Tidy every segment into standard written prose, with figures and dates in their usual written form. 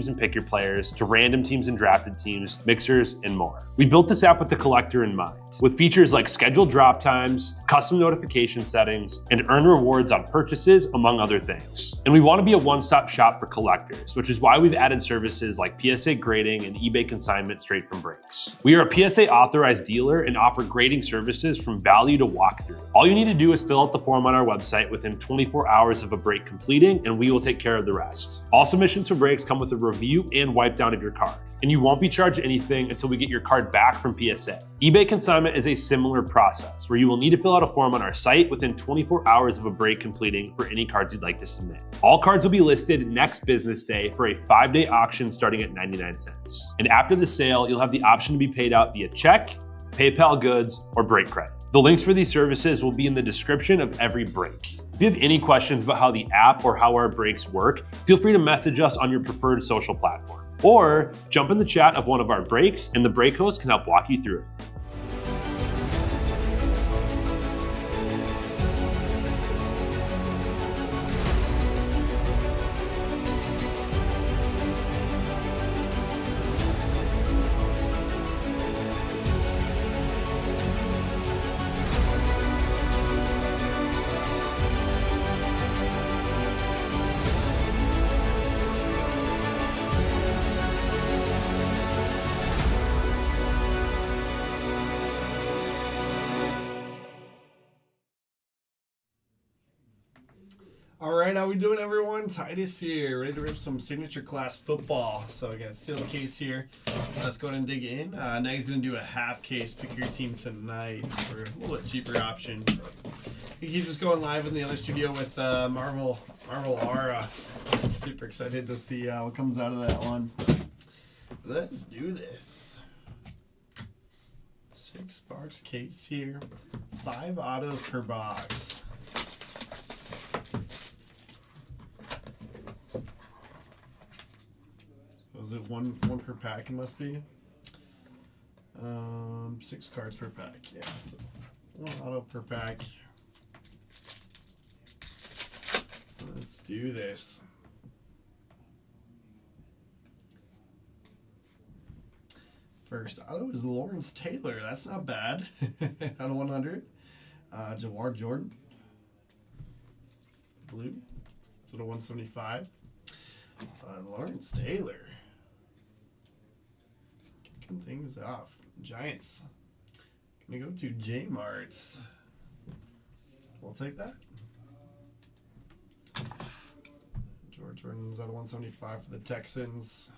and pick your players, to random teams and drafted teams, mixers, and more. We built this app with the collector in mind, with features like scheduled drop times, custom notification settings, and earn rewards on purchases, among other things. And we want to be a one-stop shop for collectors, which is why we've added services like PSA grading and eBay consignment straight from Breaks. We are a PSA authorized dealer and offer grading services from value to walkthrough. All you need to do is fill out the form on our website within 24 hours of a break completing, and we will take care of the rest. All submissions for breaks come with a review and wipe down of your card, and you won't be charged anything until we get your card back from PSA. eBay consignment is a similar process where you will need to fill out a form on our site within 24 hours of a break completing for any cards you'd like to submit. All cards will be listed next business day for a 5-day auction starting at 99 cents. And after the sale, you'll have the option to be paid out via check, PayPal goods, or break credit. The links for these services will be in the description of every break. If you have any questions about how the app or how our breaks work, feel free to message us on your preferred social platform. Or jump in the chat of one of our breaks and the break host can help walk you through it. All right, how we doing, everyone? Titus here, ready to rip some signature class football. So I got a steel case here. Let's go ahead and dig in. Nag's gonna do a half case. Pick your team tonight for a little bit cheaper option. He's just going live in the other studio with Marvel Aura. Super excited to see what comes out of that one. Let's do this. 6 Sparks case here. 5 autos per box. Is it one per pack? It must be. 6 cards per pack. Yeah, so 1 auto per pack. Let's do this. First auto is Lawrence Taylor. That's not bad. Out of 100. Jawar Jordan. Blue. That's out of 175. Lawrence Taylor. Kicking things off. Giants. Gonna go to J Marts. We'll take that. George Jordan's out of 175 for the Texans.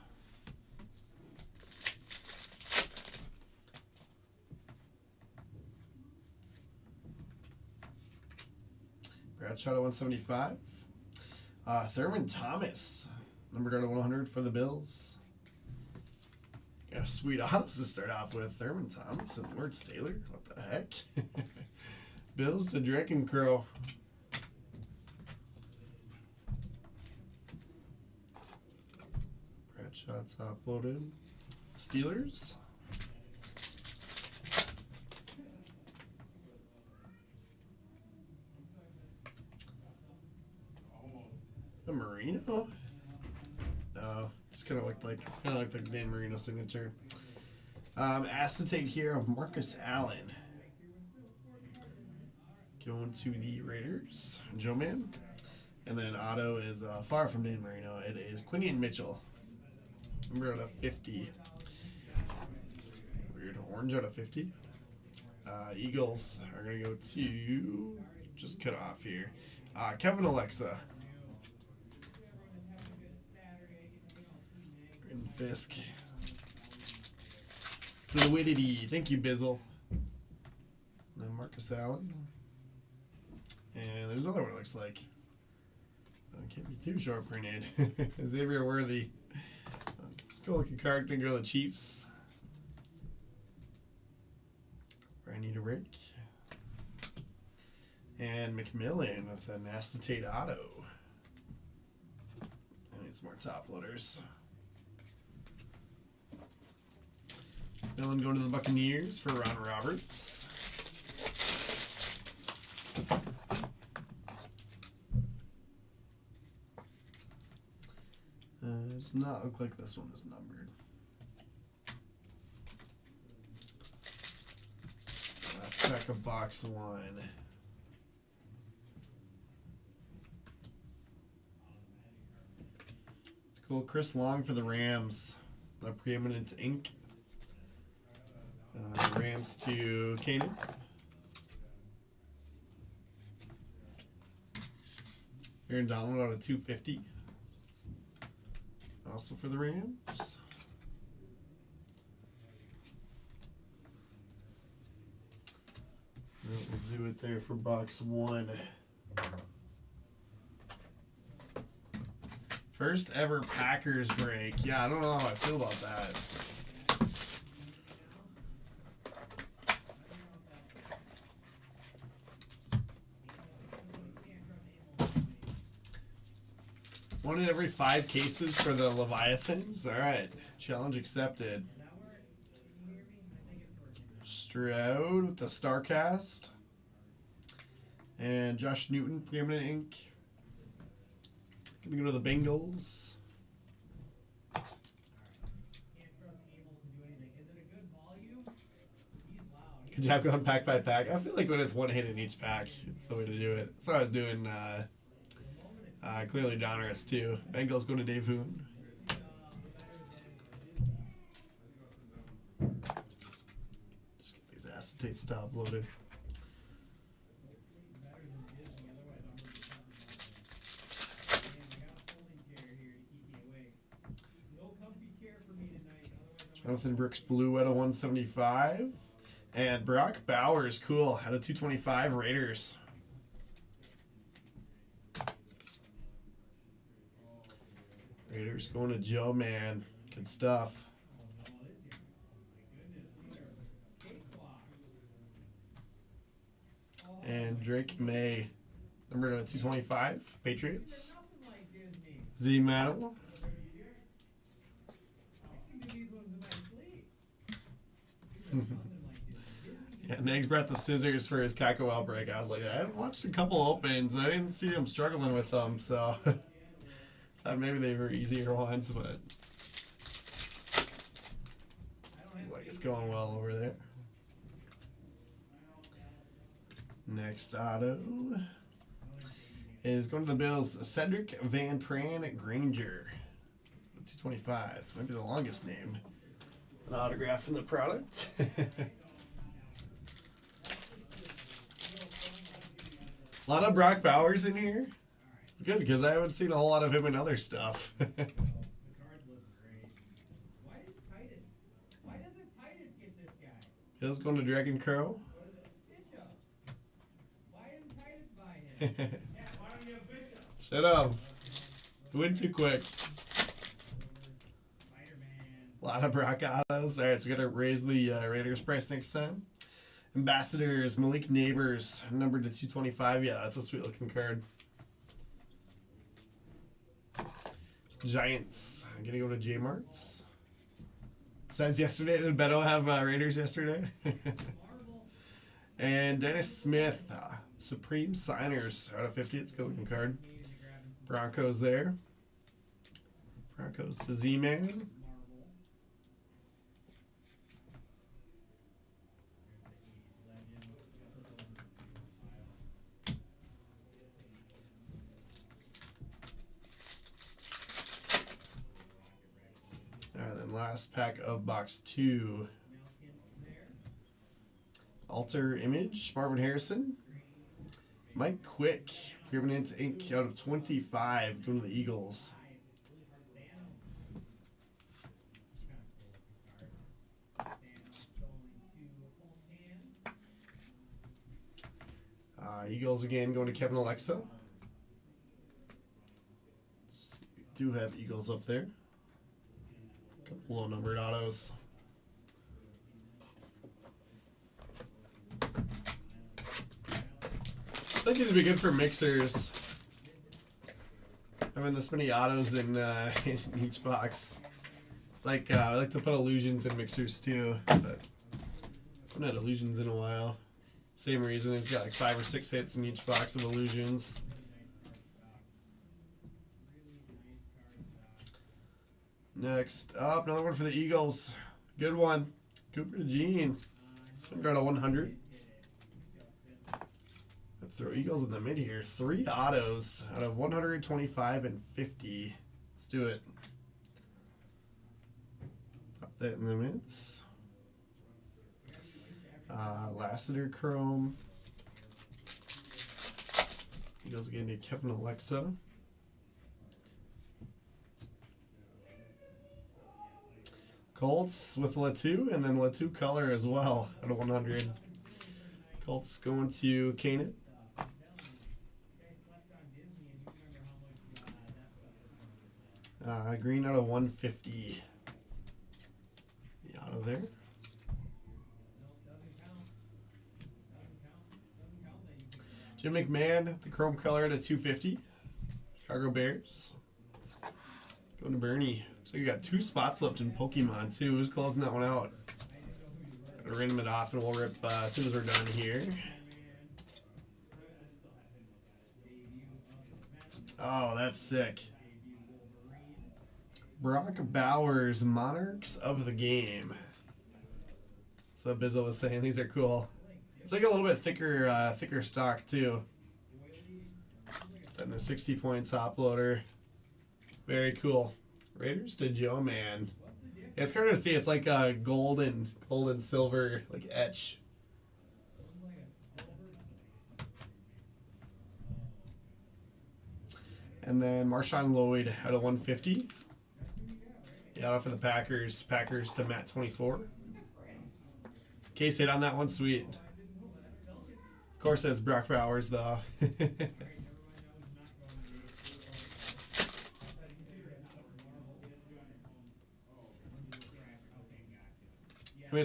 Bradshaw to 175. Thurman Thomas. Number guard to 100 for the Bills. Got a sweet autos to start off with. Thurman Thomas and Lawrence Taylor. What the heck? Bills to Draken Crow. Bradshaw's uploaded. Steelers. A Marino? No, it's kind of like the Dan Marino signature. Acetate here of Marcus Allen. Going to the Raiders, Joe Man. And then auto is far from Dan Marino. It is Quinion Mitchell. Number out of 50. Weird. Orange out of 50. Eagles are going to go to, just cut off here, Kevin Alexa. And Fisk. Fluidity. Thank you, Bizzle. And then Marcus Allen. And there's another one it looks like. Can't be too short printed. Xavier Worthy. Go looking card. Gonna go to the Chiefs. Randy Rick. And McMillan with an acetate auto. I need some more top loaders. Millen going to the Buccaneers for Ron Roberts. Does not look like this one is numbered. Last pack of box 1. It's cool. Chris Long for the Rams. The preeminent ink. Rams to Kanan. Aaron Donald out of 250. Also for the Rams. We'll do it there for box 1. First ever Packers break. Yeah, I don't know how I feel about that. One in every 5 cases for the Leviathans. All right, challenge accepted. Stroud with the StarCast. And Josh Newton, preeminent ink. Gonna go to the Bengals. Good job going pack by pack. I feel like when it's one hit in each pack, it's the way to do it. That's what I was doing. Clearly Donruss too. Bengals going to Dave Hoon. Just get these acetates top loaded. Jonathan Brooks blue at a 175. And Brock Bowers, cool, at a 225 Raiders. Raiders going to Joe, man. Good stuff. And Drake May, number 225, Patriots. Z Manuel. Yeah, Negs brought the scissors for his Kako outbreak. I was like, I watched a couple opens. I didn't see him struggling with them, so thought maybe they were easier ones, but like it's going well over there. Next auto is going to the Bills. Cedric Van Pran Granger, 225. Might be the longest name. An autograph in the product. A lot of Brock Bowers in here. It's good because I haven't seen a whole lot of him in other stuff. Bill's going to Dragon Crow. Shut up. Went too quick. A lot of Brock autos. All right, so we got to raise the Raiders price next time. Ambassadors, Malik Neighbors, numbered to 225. Yeah, that's a sweet looking card. Giants, I'm going to go to J Marts. Besides yesterday, did Beto have Raiders yesterday? And Dennis Smith, Supreme Signers, out of 50. It's a good looking card. Broncos there. Broncos to Z-Man. Last pack of box 2. Alter Image, Marvin Harrison. Mike Quick, Permanent Ink out of 25, going to the Eagles. Eagles again, going to Kevin Alexa. We do have Eagles up there. Low numbered autos. I think these would be good for mixers. Having this many autos in each box. It's like I like to put illusions in mixers too, but I've not had illusions in a while. Same reason, it's got like 5 or 6 hits in each box of illusions. Next up, another one for the Eagles. Good one. Cooper DeJean. Got a 100. Throw Eagles in the mid here. 3 autos out of 125 and 50. Let's do it. Up that in the mids. Lassiter Chrome. Eagles again to Kevin Alexa. Colts with Latu, and then Latu color as well out of 100. Colts going to Kanan. Green out of 150. The auto there. Jim McMahon, the chrome color at 250. Chicago Bears. Going to Bernie. So you got 2 spots left in Pokemon too. Who's closing that one out? Gotta random it off and we'll rip as soon as we're done here. Oh, that's sick. Brock Bowers, Monarchs of the Game. So Bizzle was saying these are cool. It's like a little bit thicker stock too. Than a 60-point top loader. Very cool. Raiders to Joe Man. Yeah, it's kind of see. It's like a gold and silver like etch. And then Marshawn Lloyd out of 150. Yeah, for the Packers. Packers to Matt 24. Case hit on that one, sweet. Of course, it's Brock Bowers though.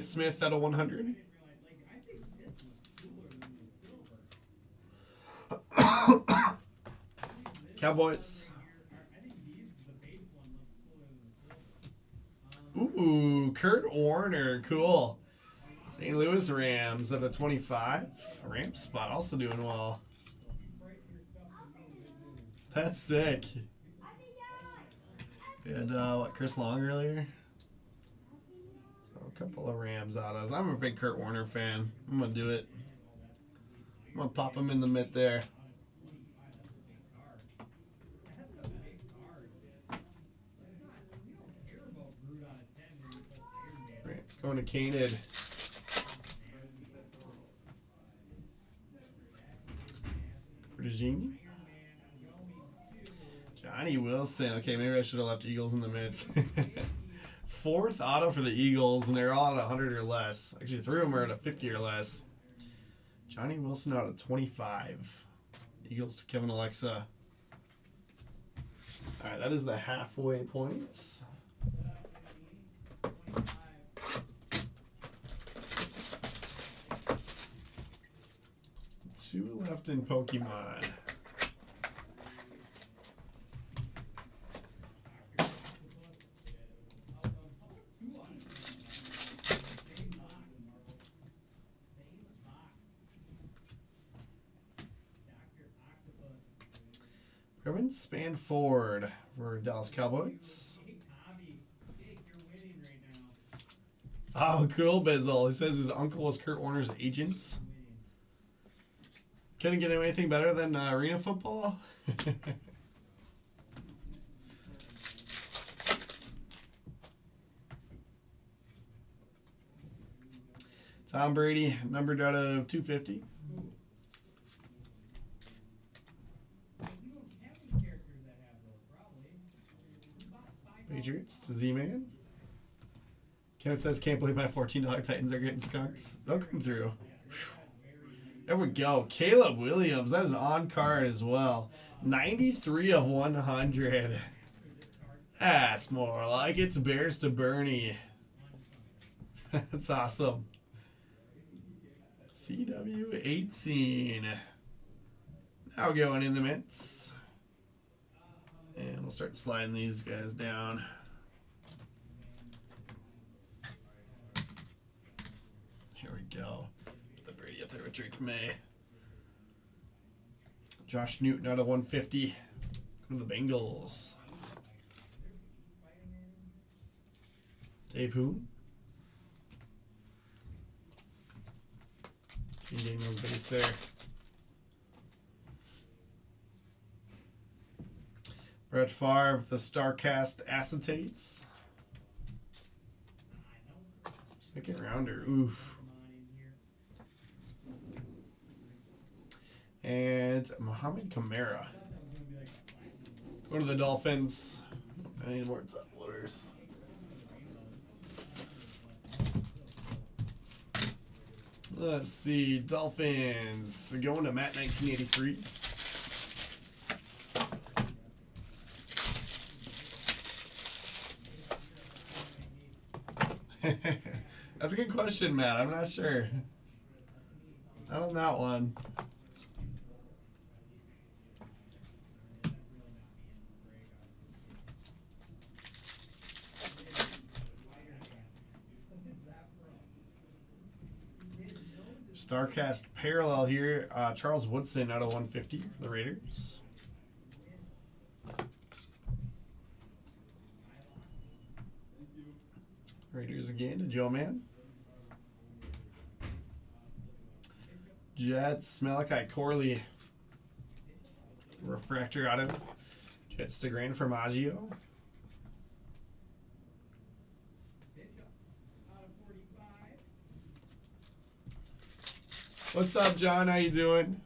Smith out of 100. Cowboys. Ooh, Kurt Warner, cool. St. Louis Rams out of 25. Rams spot also doing well. That's sick. We had Chris Long earlier. A couple of Rams autos. I'm a big Kurt Warner fan. I'm going to do it. I'm going to pop him in the mid there. Rams going to Canid. Regime. Johnny Wilson. Okay, maybe I should have left Eagles in the mids. 4th auto for the Eagles, and they're all at 100 or less. Actually, 3 of them are at a 50 or less. Johnny Wilson out of 25. Eagles to Kevin Alexa. All right, that is the halfway points. Just 2 left in Pokemon. Irvin Spanford for Dallas Cowboys. Oh, cool, Bizzle. He says his uncle was Kurt Warner's agent. Couldn't get him anything better than arena football. Tom Brady, numbered out of 250. Patriots to Z-Man. Kenneth says, can't believe my $14 Titans are getting skunks. They'll come through. There we go. Caleb Williams. That is on card as well. 93 of 100. That's more like it's Bears to Bernie. That's awesome. CW18. Now going in the mitts. And we'll start sliding these guys down. Here we go. Get the Brady up there with Drake May. Josh Newton out of 150. Go to the Bengals. Dave Hoon. King Daniels base there. Brett Favre, the StarCast acetates. Second rounder. Oof. And Mohamed Kamara. Go to the Dolphins. I need more top loaders. Let's see. Dolphins. Going to Matt 1983. That's a good question, Matt. I'm not sure. Not on that one. StarCast parallel here. Charles Woodson out of 150 for the Raiders. Raiders again to Joe Man. Jets, Malachi Corley. Refractor out of Jets to Grand Formaggio. What's up, John? How you doing?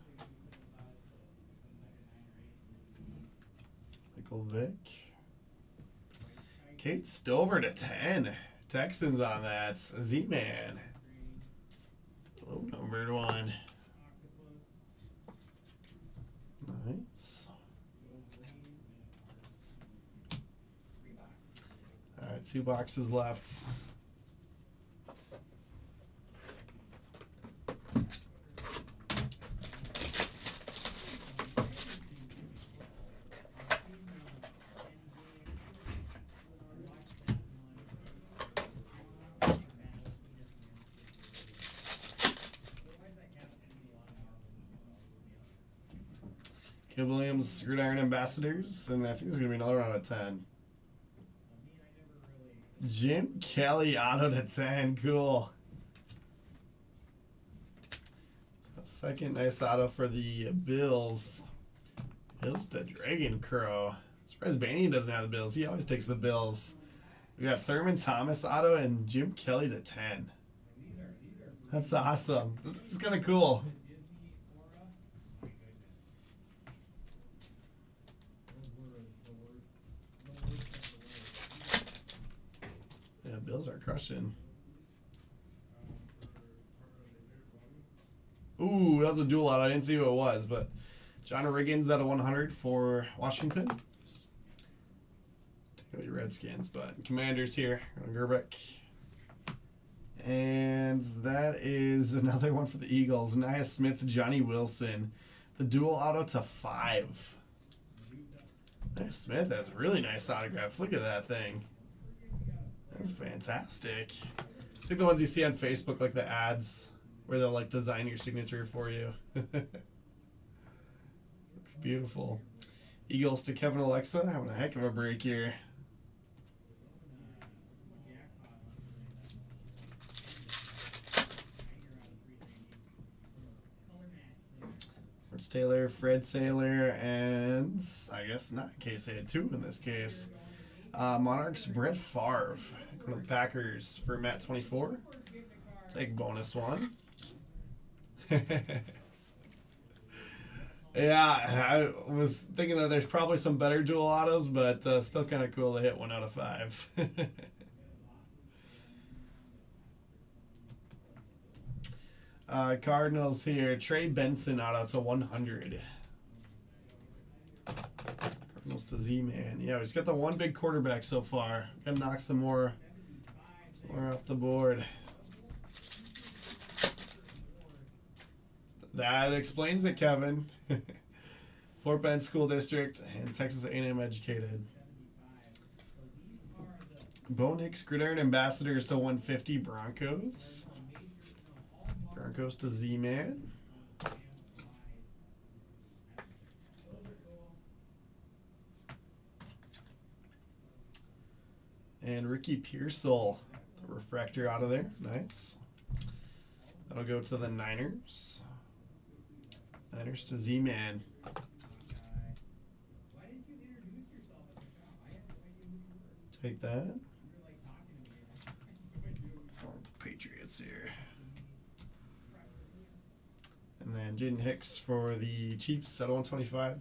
Michael Vick. Kate Stover to 10. Texans on that. Z-Man. Low numbered one. Nice. All right, 2 boxes left. Caleb Williams, Gridiron Ambassadors, and I think there's going to be another round of 10. Jim Kelly, auto to 10. Cool. So second nice auto for the Bills. Bills to Dragon Crow. Surprised Banyan doesn't have the Bills. He always takes the Bills. We got Thurman Thomas auto and Jim Kelly to 10. That's awesome. This is kind of cool. Yeah, Bills are crushing. Ooh, that was a dual out. I didn't see who it was, but John Riggins out of 100 for Washington. Technically Redskins, but Commanders here. Gerbeck. And that is another one for the Eagles. Nia Smith, Johnny Wilson. The dual auto to 5. Nia Smith has a really nice autograph. Look at that thing. That's fantastic. I think the ones you see on Facebook, like the ads, where they'll like design your signature for you. Looks beautiful. Eagles to Kevin Alexa, having a heck of a break here. Fritz Taylor, Fred Saylor, and I guess not in case I had 2 in this case. Monarchs, Brett Favre. Go to the Packers for Matt 24. Take bonus one. Yeah, I was thinking that there's probably some better dual autos, but still kind of cool to hit 1 out of 5. Cardinals here. Trey Benson auto to 100. Cardinals to Z-Man. Yeah, we just got the one big quarterback so far. Gotta knock some more off the board. That explains it, Kevin. Fort Bend School District and Texas A&M educated. Bo Nix, Gridiron Ambassadors to 150. Broncos. Broncos to Z-Man. And Ricky Pearsall refractor out of there. Nice. That'll go to the Niners. Niners to Z-Man. Take that. Patriots here. And then Jaden Hicks for the Chiefs at 125.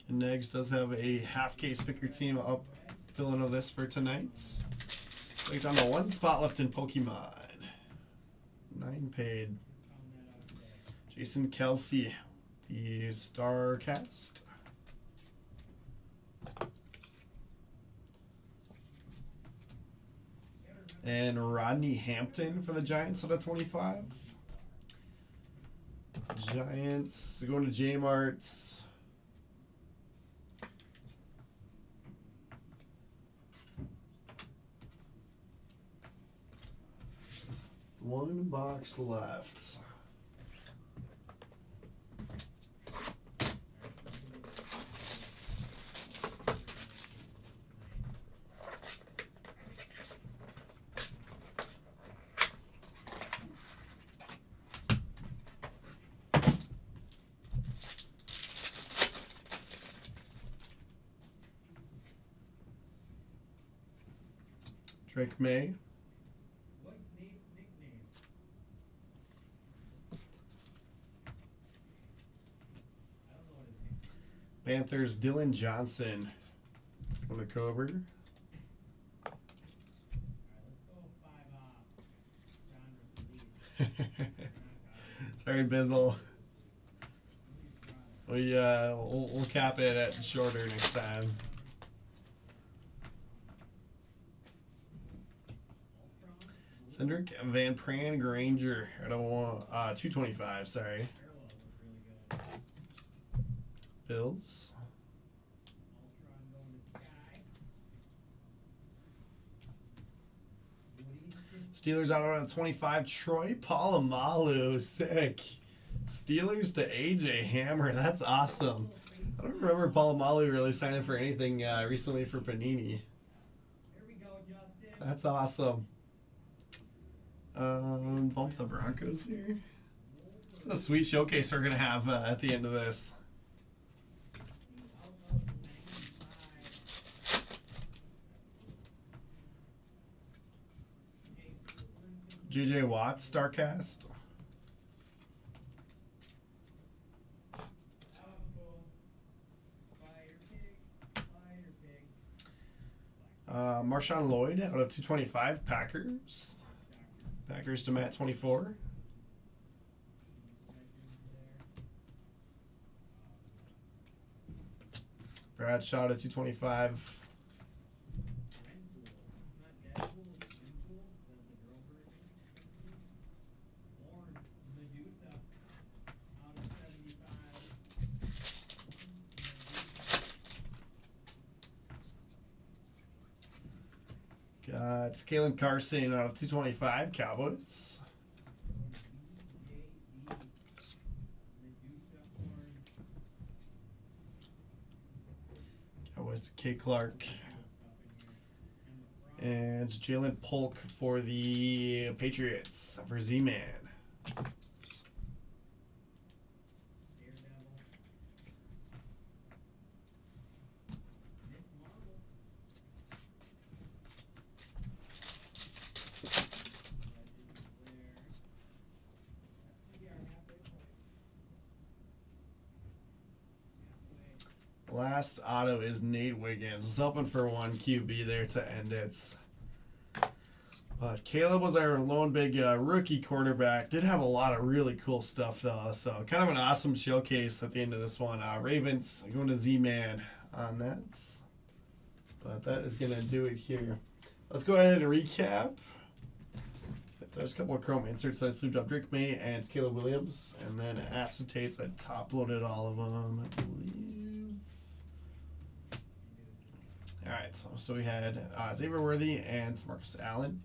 And Negs does have a half case picker team up filling of this for tonight's. Like down to one spot left in Pokemon. 9 paid. Jason Kelsey, the Starcast. And Rodney Hampton for the Giants at a 25. Giants going to J Marts. One box left. Drake May. Panthers, Dylan Johnson on the Cobra. Sorry, Bizzle. We'll cap it at shorter next time. Cedric Van Pran Granger at a 225. Sorry. Bills. Steelers out on 25. Troy Polamalu, sick. Steelers to AJ Hammer, that's awesome. I don't remember Polamalu really signing for anything recently for Panini. That's awesome. Bump the Broncos here. It's a sweet showcase we're gonna have at the end of this. JJ Watt, Starcast. Marshawn Lloyd out of 225, Packers. Packers to Matt 24. Bradshaw to 225. Got Kalen Carson out of 225, Cowboys. Cowboys to K. Clark. And Jalen Polk for the Patriots for Z-Man. Last auto is Nate Wiggins. Was hoping for one QB there to end it. But Caleb was our lone big rookie quarterback. Did have a lot of really cool stuff though. So kind of an awesome showcase at the end of this one. Ravens going to Z-Man on that. But that is going to do it here. Let's go ahead and recap. There's a couple of chrome inserts. I sleeved up Drake May and Caleb Williams. And then acetates. I top loaded all of them, I believe. Alright, so we had Xavier Worthy and Marcus Allen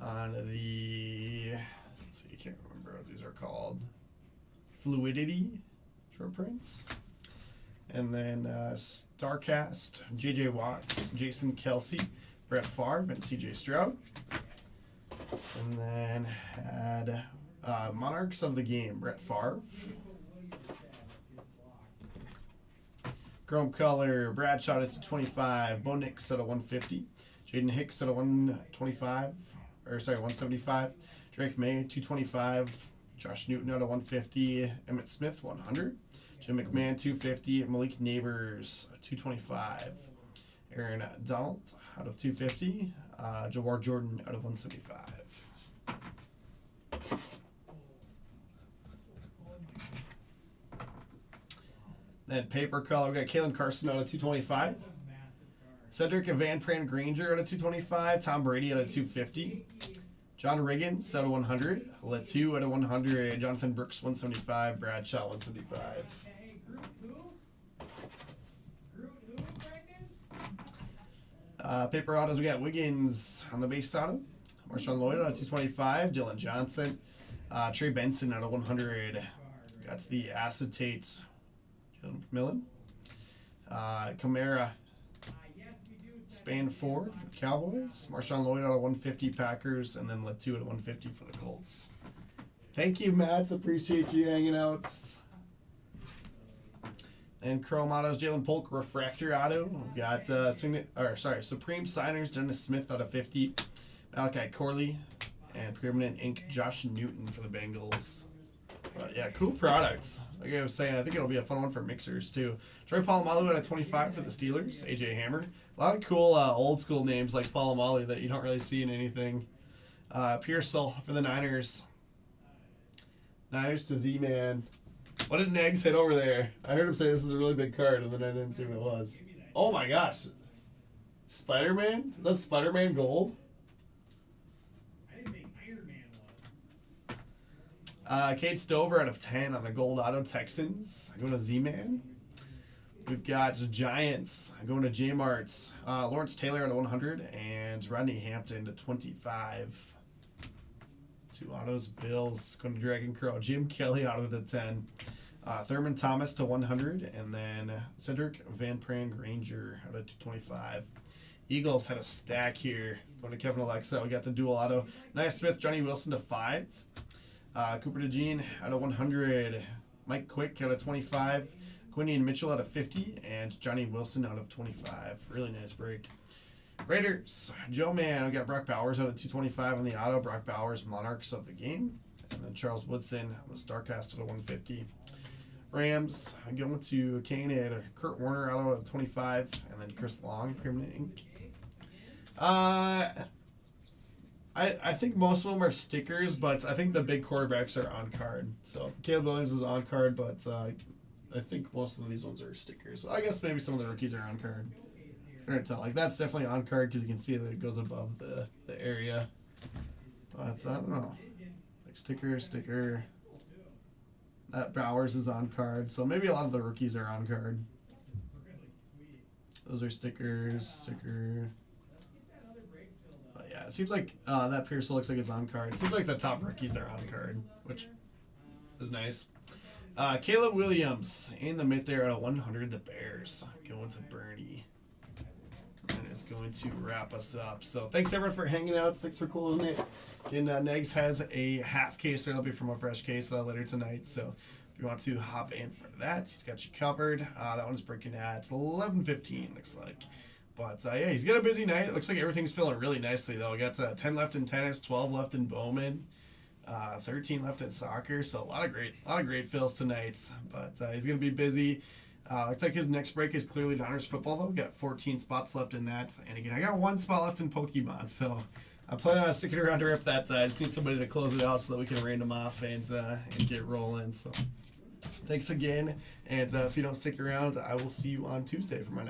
on the, let's see, I can't remember what these are called, Fluidity short prints. And then Starcast, JJ Watts, Jason Kelsey, Brett Favre and C.J. Stroud. And then had Monarchs of the Game, Brett Favre. Chrome Color, Bradshaw at 25, Bo Nix at a 150, Jaden Hicks at a 175, Drake May 225, Josh Newton at a 150, Emmett Smith 100, Jim McMahon 250, Malik Neighbors 225, Aaron Donald out of 250, Jawar Jordan out of 175. Then paper color, we got Kalen Carson out of 225. Cedric Van Pran Granger out of 225. Tom Brady out of 250. John Riggins out of 100. Letu out of 100. Jonathan Brooks 175. Bradshaw 175. Paper autos, we got Wiggins on the base auto. Marshawn Lloyd out of 225. Dylan Johnson. Trey Benson out of 100. Got the acetates. Jalen McMillan. Kamara. Span Ford for the Cowboys. Marshawn Lloyd out of 150 Packers. And then Letu at 150 for the Colts. Thank you, Matt. Appreciate you hanging out. And Chrome Autos, Jalen Polk Refractor Auto. We've got Supreme Signers, Dennis Smith out of 50. Malachi Corley. And Permanent Ink, Josh Newton for the Bengals. But yeah, cool products. Like I was saying, I think it'll be a fun one for mixers too. Troy Polamalu at 25 for the Steelers. AJ Hammer. A lot of cool old school names like Polamalu that you don't really see in anything. Pearsall for the Niners. Niners to Z-Man. What did Nags hit over there? I heard him say this is a really big card, and then I didn't see what it was. Oh my gosh. Spider-Man? Is that Spider-Man gold? Cade Stover out of 10 on the Gold Auto Texans. Going to Z-Man. We've got Giants. Going to J-Marts. Lawrence Taylor out of 100. And Rodney Hampton to 25. Two autos. Bills. Going to Dragon Crow. Jim Kelly out of 10. Thurman Thomas to 100. And then Cedric Van Pran Granger out of 225. Eagles had a stack here. Going to Kevin Alexa. We got the dual auto. Nia Smith, Johnny Wilson to 5. Cooper DeJean out of 100. Mike Quick out of 25. Quinion Mitchell out of 50. And Johnny Wilson out of 25. Really nice break. Raiders, Joe Mann. We got Brock Bowers out of 225 on the auto. Brock Bowers, Monarchs of the Game. And then Charles Woodson on the StarCast out of 150. Rams, going to Kane at Kurt Warner out of 25. And then Chris Long, Permanent Ink. I think most of them are stickers, but I think the big quarterbacks are on card. So Caleb Williams is on card, but I think most of these ones are stickers. So I guess maybe some of the rookies are on card. Hard to tell. Like that's definitely on card because you can see that it goes above the area. But I don't know. Like sticker. That Bowers is on card, so maybe a lot of the rookies are on card. Those are stickers. Yeah, it seems like that Pearsall looks like it's on card. It seems like the top rookies are on card, which is nice. Caleb Williams in the mid there at 100. The Bears going to Bernie. And it's going to wrap us up. So thanks everyone for hanging out. Thanks for closing it. And Negs has a half case there. That'll be from a fresh case later tonight. So if you want to hop in for that, he's got you covered. That one's breaking at 11:15, looks like. But yeah, he's got a busy night. It looks like everything's filling really nicely, though. We got 10 left in tennis, 12 left in Bowman, 13 left in soccer. So a lot of great fills tonight. But he's gonna be busy. Looks like his next break is clearly Niners football, though. We got 14 spots left in that. And again, I got 1 spot left in Pokemon. So I'm planning on sticking around to rip that. I just need somebody to close it out so that we can random off and get rolling. So thanks again. And if you don't stick around, I will see you on Tuesday for my next.